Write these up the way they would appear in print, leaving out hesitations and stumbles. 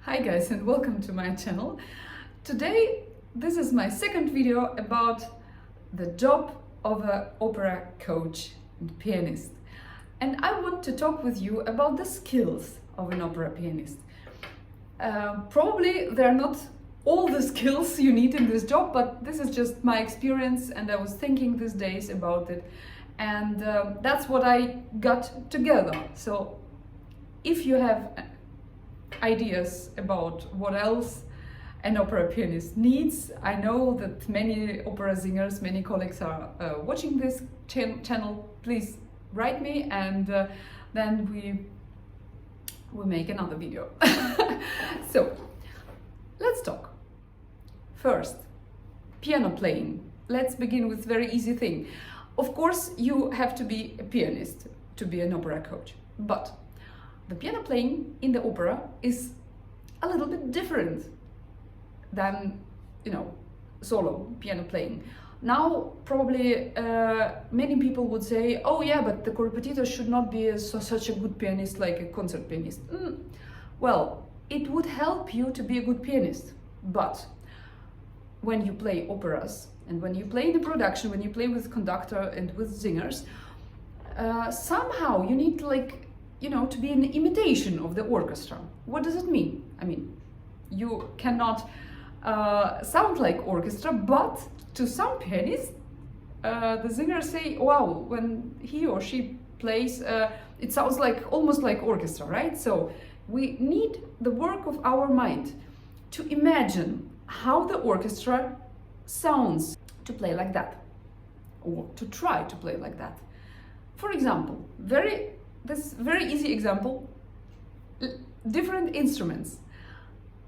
Hi guys, and welcome to my channel. Today this is my second video about the job of an opera coach and pianist, and I want to talk with you about the skills of an opera pianist. Probably they're not all the skills you need in this job, but this is just my experience and I was thinking these days about it, and that's what I got together. So if you have ideas about what else an opera pianist needs, I know that many opera singers, many colleagues are watching this channel. Please write me, and then we make another video. So let's talk. First, piano playing. Let's begin with very easy thing. Of course, you have to be a pianist to be an opera coach, but the piano playing in the opera is a little bit different than, solo piano playing. Now, probably many people would say, oh yeah, but the Korrepetitor should not be such a good pianist like a concert pianist. Well, it would help you to be a good pianist, but when you play operas and when you play in the production, when you play with conductor and with singers, somehow you need to be an imitation of the orchestra. What does it mean? I mean, you cannot sound like orchestra, but to some pianists, the singers say, wow, when he or she plays, it sounds almost like orchestra, right? So we need the work of our mind to imagine how the orchestra sounds, to play like that, or to try to play like that. For example, this very easy example, different instruments.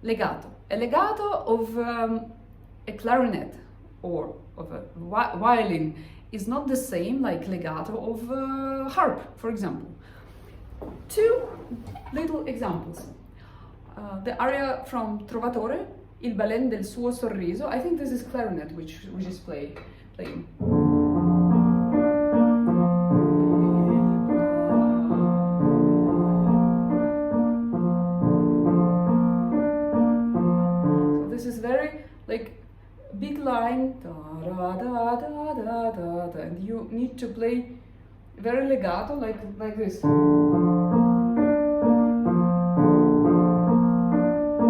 Legato. A legato of a clarinet or of a violin is not the same like legato of a harp, for example. Two little examples. The aria from Trovatore, Il balen del suo sorriso. I think this is clarinet which is playing. Big line, da, da, da, da, da, da, da, and you need to play very legato, like this.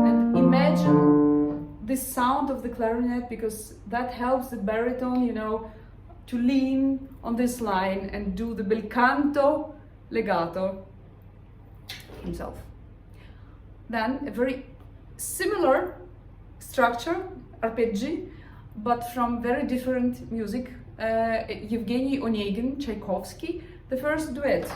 And imagine this sound of the clarinet, because that helps the baritone, to lean on this line and do the bel canto legato himself. Then a very similar structure, arpeggi, but from very different music. Yevgeny Onegin, Tchaikovsky, the first duet.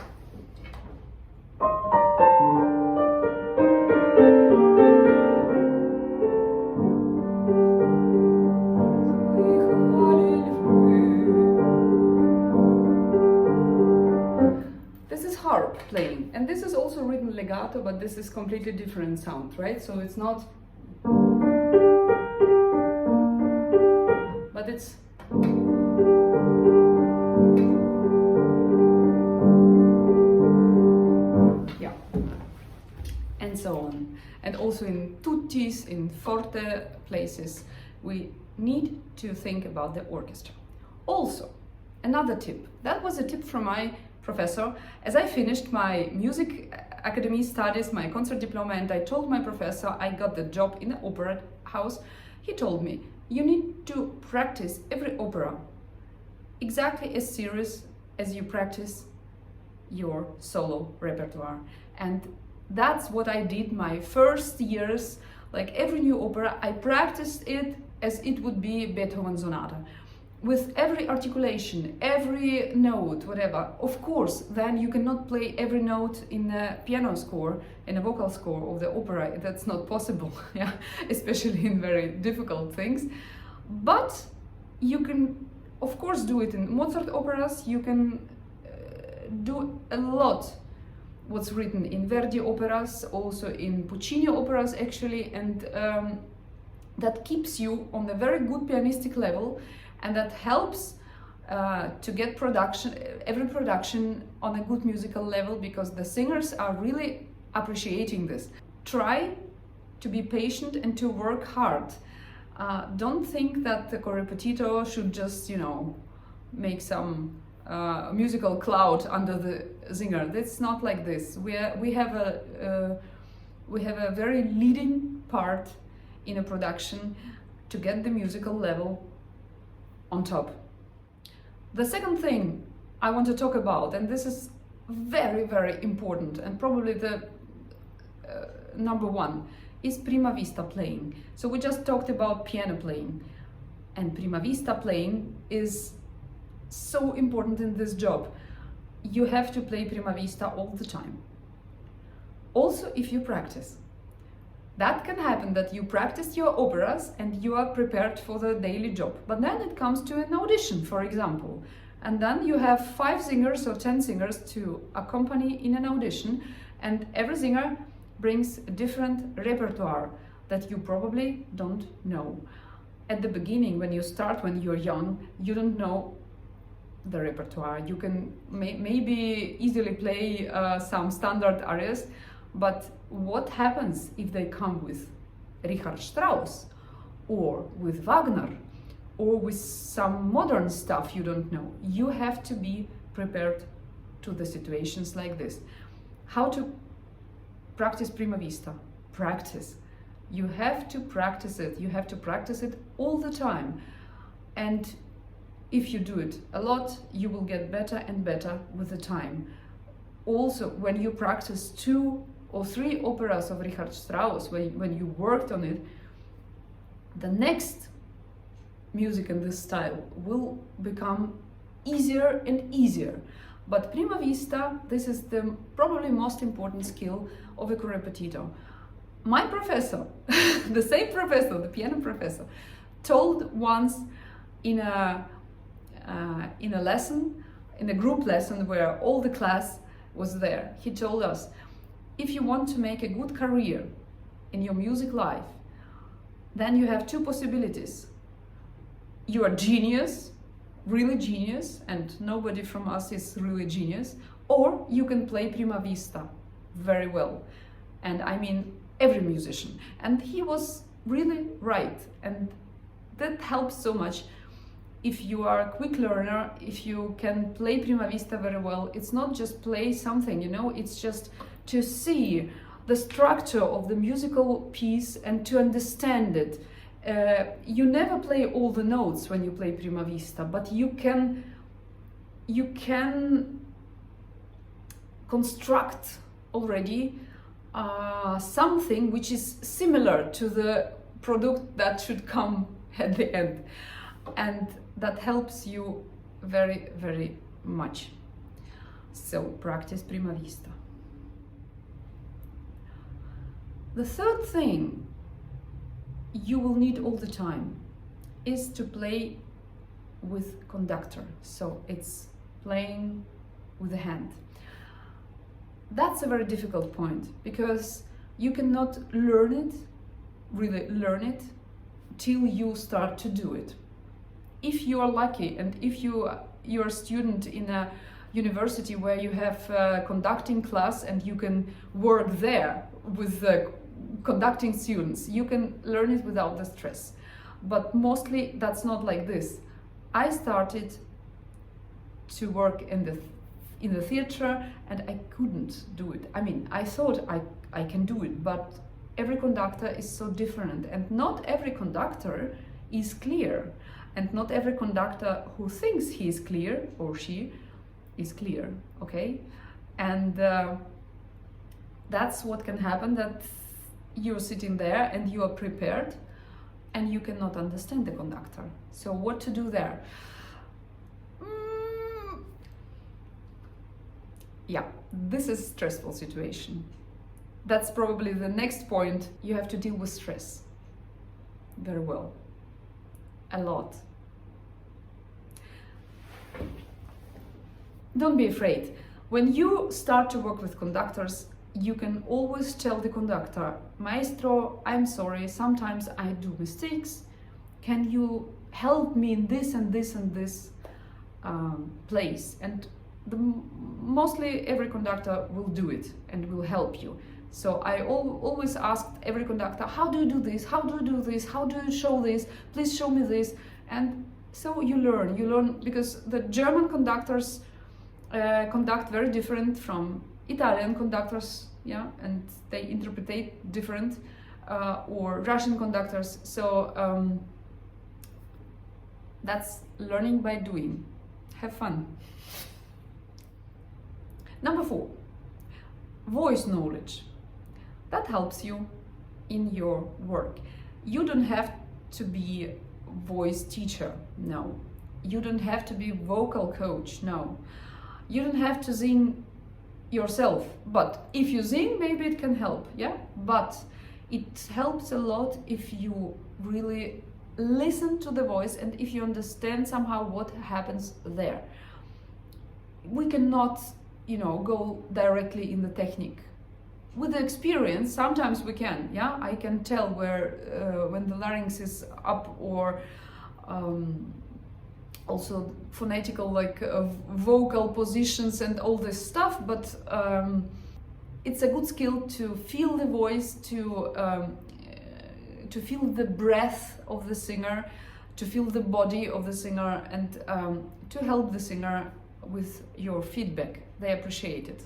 This is harp playing, and this is also written legato, but this is completely different sound, right? So it's not, but it's yeah, and so on. And also in tuttis, in forte places, we need to think about the orchestra. Also, another tip, that was a tip from my professor. As I finished my music academy studies, my concert diploma, and I told my professor I got the job in the opera house, he told me, you need to practice every opera exactly as serious as you practice your solo repertoire. And that's what I did my first years. Like every new opera, I practiced it as it would be Beethoven's sonata, with every articulation, every note, whatever. Of course, then you cannot play every note in a piano score, in a vocal score of the opera. That's not possible, yeah, especially in very difficult things. But you can, of course, do it in Mozart operas. You can do a lot what's written in Verdi operas, also in Puccini operas, actually, and that keeps you on a very good pianistic level. And that helps to get every production on a good musical level, because the singers are really appreciating this. Try to be patient and to work hard. Don't think that the Korrepetitor should just, you know, make some musical cloud under the singer. It's not like this. We have a very leading part in a production to get the musical level on top. The second thing I want to talk about, and this is very, very important and probably the number one, is Prima Vista playing. So we just talked about piano playing, and Prima Vista playing is so important in this job. You have to play Prima Vista all the time. Also, if you practice. That can happen that you practice your operas and you are prepared for the daily job. But then it comes to an audition, for example. And then you have 5 singers or 10 singers to accompany in an audition, and every singer brings a different repertoire that you probably don't know. At the beginning, when you start, when you're young, you don't know the repertoire. You can maybe easily play some standard arias, but what happens if they come with Richard Strauss or with Wagner or with some modern stuff you don't know? You have to be prepared to the situations like this. How to practice Prima Vista? Practice. You have to practice it. You have to practice it all the time. And if you do it a lot, you will get better and better with the time. Also, when you practice 2 or 3 operas of Richard Strauss, when you worked on it, the next music in this style will become easier and easier. But Prima Vista, this is the probably most important skill of a Korrepetitor. My professor, the same professor, the piano professor, told once in a lesson, in a group lesson where all the class was there, he told us, if you want to make a good career in your music life, then you have 2 possibilities. You are genius, really genius, and nobody from us is really genius, or you can play Prima Vista very well. And I mean every musician. And he was really right, and that helps so much. If you are a quick learner, if you can play Prima Vista very well, it's not just play something, you know, it's just to see the structure of the musical piece and to understand it. You never play all the notes when you play Prima Vista, but you can construct already something which is similar to the product that should come at the end, and that helps you very, very much. So practice Prima Vista. The third thing you will need all the time is to play with conductor. So it's playing with the hand. That's a very difficult point because you cannot really learn it till you start to do it. If you are lucky and if you're a student in a university where you have a conducting class and you can work there with the conducting students, you can learn it without the stress. But mostly that's not like this. I started to work in the theater and I couldn't do it. I mean, I thought I can do it, but every conductor is so different, and not every conductor is clear, and not every conductor who thinks he is clear or she is clear, okay? And that's what can happen, that you're sitting there and you are prepared and you cannot understand the conductor. So what to do there? Yeah, this is a stressful situation. That's probably the next point. You have to deal with stress very well, a lot. Don't be afraid. When you start to work with conductors, you can always tell the conductor, Maestro, I'm sorry, sometimes I do mistakes. Can you help me in this and this and this place? And mostly every conductor will do it and will help you. So I always asked every conductor, how do you do this? How do you do this? How do you show this? Please show me this. And so you learn because the German conductors conduct very different from Italian conductors, yeah, and they interpret different, or Russian conductors. So that's learning by doing. Have fun. Number 4, voice knowledge. That helps you in your work. You don't have to be a voice teacher, no. You don't have to be a vocal coach, no. You don't have to sing yourself, but if you sing, maybe it can help, yeah? But it helps a lot if you really listen to the voice and if you understand somehow what happens there. We cannot, go directly in the technique. With the experience, sometimes we can, yeah? I can tell where, when the larynx is up, or also phonetical, like vocal positions and all this stuff, but it's a good skill to feel the voice, to feel the breath of the singer, to feel the body of the singer, and to help the singer with your feedback. They appreciate it.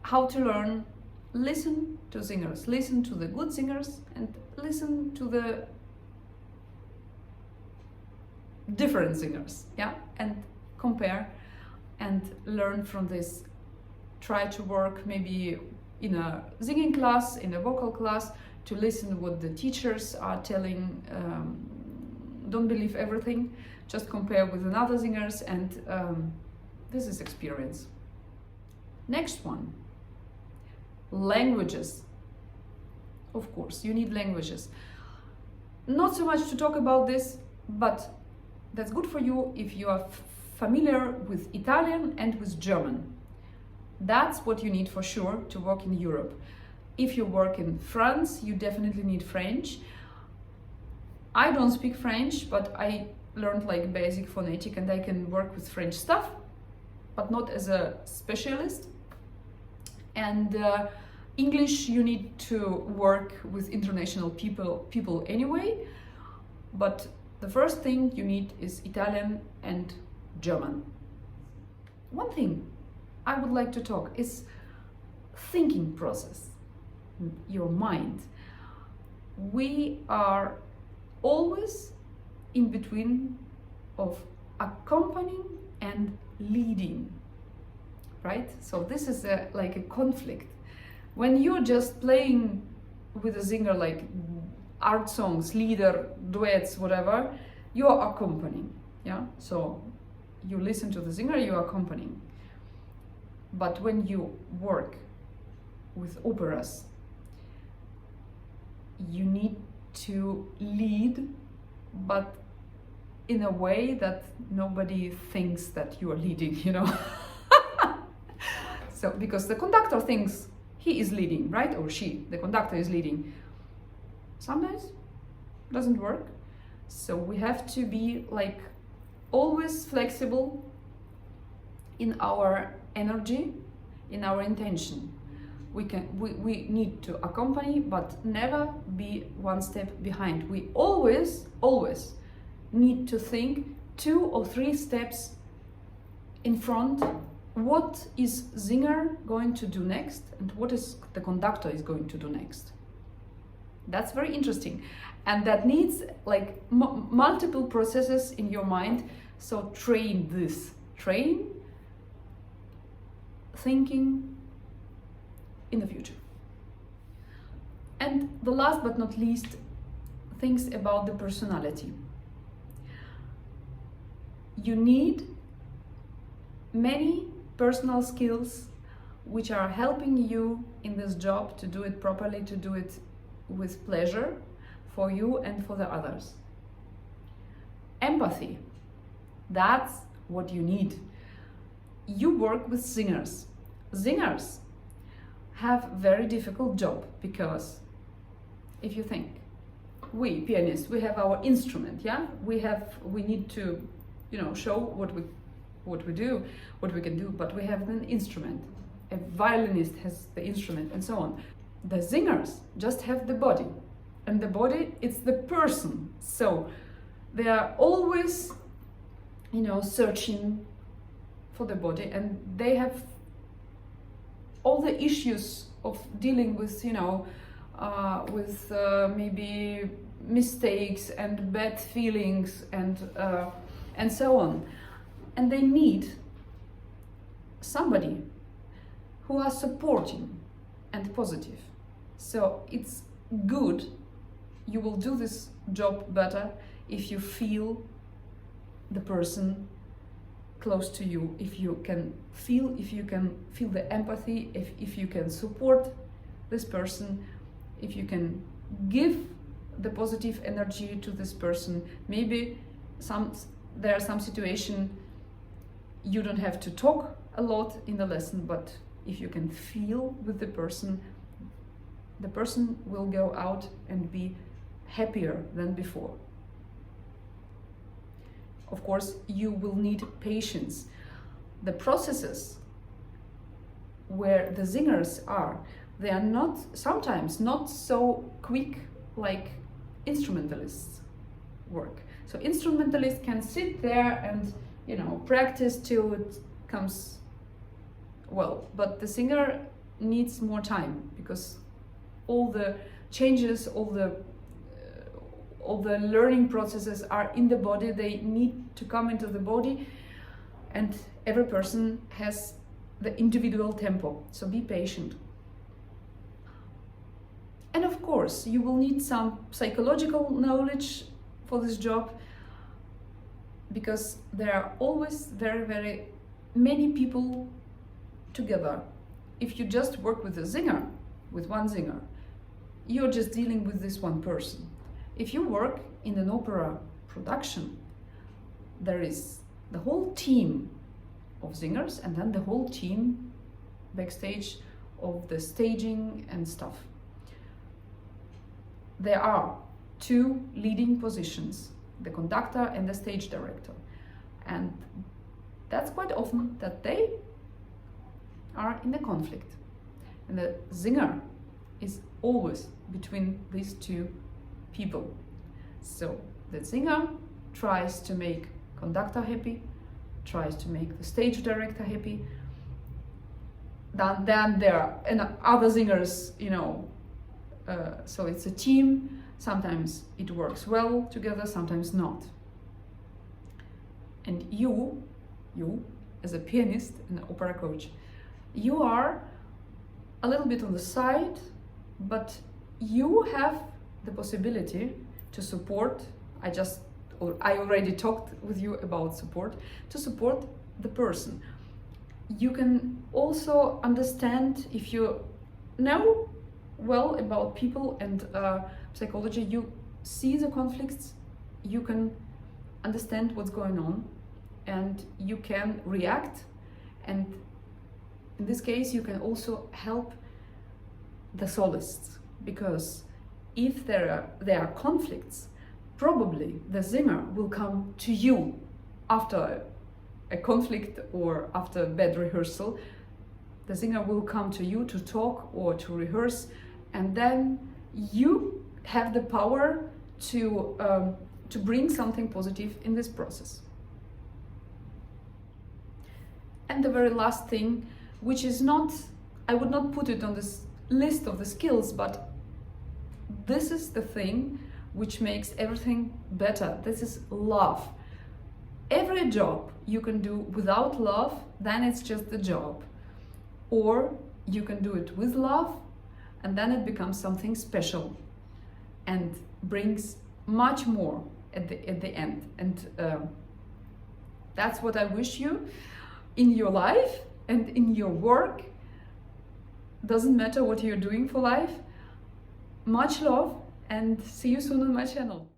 How to learn? Listen to singers, listen to the good singers, and listen to the different singers, yeah, and compare and learn from this. Try to work maybe in a singing class, in a vocal class, to listen what the teachers are telling. Don't believe everything, just compare with another singers, and this is experience. Next one, languages. Of course, you need languages. Not so much to talk about this, but that's good for you if you are familiar with Italian and with German. That's what you need for sure to work in Europe. If you work in France, you definitely need French. I don't speak French, but I learned like basic phonetic and I can work with French stuff, but not as a specialist. And English, you need to work with international people anyway, but the first thing you need is Italian and German. One thing I would like to talk is thinking process, your mind. We are always in between of accompanying and leading, right? So this is like a conflict. When you're just playing with a singer, like art songs, lieder, duets, whatever, you are accompanying, yeah? So you listen to the singer, you are accompanying. But when you work with operas, you need to lead, but in a way that nobody thinks that you are leading, So, because the conductor thinks he is leading, right? Or she, the conductor is leading. Sometimes it doesn't work. So we have to be like always flexible in our energy, in our intention. We need to accompany, but never be one step behind. We always need to think 2 or 3 steps in front. What is singer going to do next, and what is the conductor is going to do next? That's very interesting, and that needs like multiple processes in your mind. So train this, train thinking in the future. And the last but not least, things about the personality. You need many personal skills which are helping you in this job to do it properly, to do it with pleasure for you and for the others. Empathy, that's what you need. You work with singers. Singers have very difficult job, because if you think, we pianists, we have our instrument, yeah? We need to, show what we do, what we can do, but we have an instrument. a violinist has the instrument, and so on. The singers just have the body, and the body, it's the person. So they are always, searching for the body, and they have all the issues of dealing with, maybe mistakes and bad feelings and so on. And they need somebody who are supporting and positive. So it's good, you will do this job better if you feel the person close to you, if you can feel the empathy, if you can support this person, if you can give the positive energy to this person. Maybe there are some situations you don't have to talk a lot in the lesson, but if you can feel with the person will go out and be happier than before. Of course, you will need patience. The processes where the singers are, they are sometimes not so quick like instrumentalists work. So instrumentalists can sit there and practice till it comes well, but the singer needs more time, because all the changes, all the learning processes are in the body. They need to come into the body, and every person has the individual tempo, so be patient. And of course, you will need some psychological knowledge for this job, because there are always very, very many people together. If you just work with with one singer, you're just dealing with this one person. If you work in an opera production, there is the whole team of singers, and then the whole team backstage of the staging and stuff. There are two leading positions, the conductor and the stage director. And that's quite often that they are in a conflict. And the singer is always between these two people. So the singer tries to make conductor happy, tries to make the stage director happy. Then there are other singers, so it's a team. Sometimes it works well together, sometimes not. And you as a pianist and opera coach, you are a little bit on the side, but you have the possibility to support. I already talked with you about support, to support the person. You can also understand, if you know well about people and psychology, you see the conflicts, you can understand what's going on, and you can react. And in this case, you can also help the solists, because if there are conflicts, probably the singer will come to you after a conflict or after a bad rehearsal. The singer will come to you to talk or to rehearse, and then you have the power to bring something positive in this process. And the very last thing, which is not, I would not put it on this list of the skills, but this is the thing which makes everything better. This is love. Every job you can do without love, then it's just a job. Or you can do it with love, and then it becomes something special and brings much more at the end. And that's what I wish you in your life and in your work. Doesn't matter what you're doing for life. Much love, and see you soon on my channel.